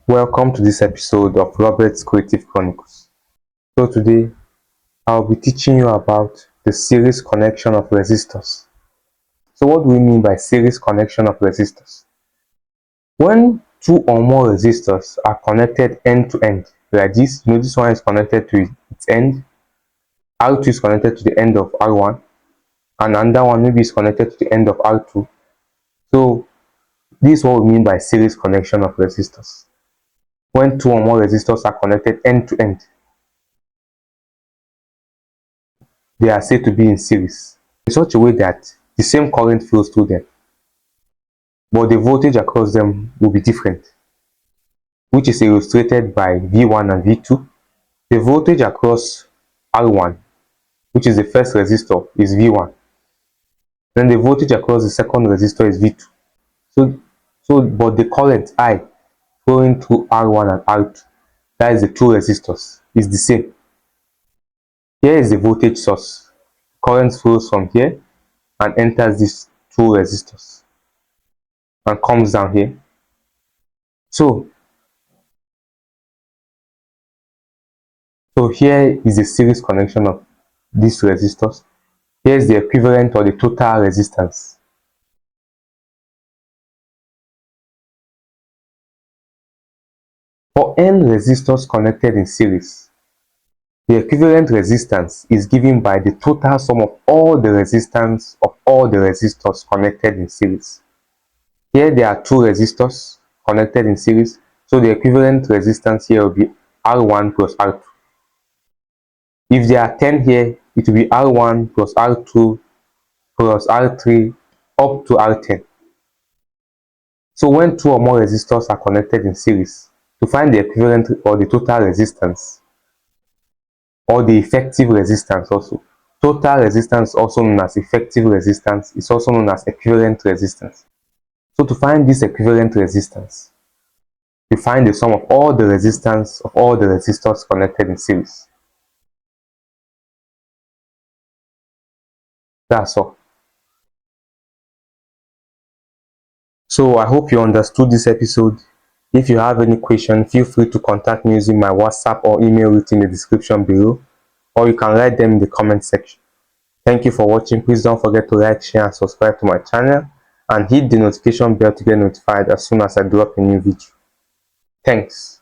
Welcome to this episode of Robert's Creative Chronicles. So today I'll be teaching you about the series connection of resistors. So what do we mean by series connection of resistors? When two or more resistors are connected end to end, like this, this one is connected to its end, R2 is connected to the end of R1, and another one maybe is connected to the end of R2. So this is what we mean by series connection of resistors. When two or more resistors are connected end to end, they are said to be in series in such a way that the same current flows through them, but the voltage across them will be different, which is illustrated by V1 and V2. The voltage across R1, which is the first resistor, is V1. Then the voltage across the second resistor is V2. But the current I flowing through R1 and R2, that is the two resistors, is the same. Here is the voltage source. Current flows from here and enters these two resistors and comes down here. So here is a series connection of these resistors. Here is the equivalent or the total resistance. For n resistors connected in series, the equivalent resistance is given by the total sum of all the resistance of all the resistors connected in series. Here there are two resistors connected in series, so the equivalent resistance here will be R1 plus R2. If there are 10 here, it will be R1 plus R2 plus R3 up to R10. So when two or more resistors are connected in series, to find the equivalent or the total resistance or the effective resistance also. Total resistance, also known as effective resistance, is also known as equivalent resistance. So to find this equivalent resistance, you find the sum of all the resistance of all the resistors connected in series. That's all. So I hope you understood this episode. If you have any question, feel free to contact me using my WhatsApp or email within the description below, or you can write them in the comment section. Thank you for watching. Please don't forget to like, share and subscribe to my channel, and hit the notification bell to get notified as soon as I drop a new video. Thanks.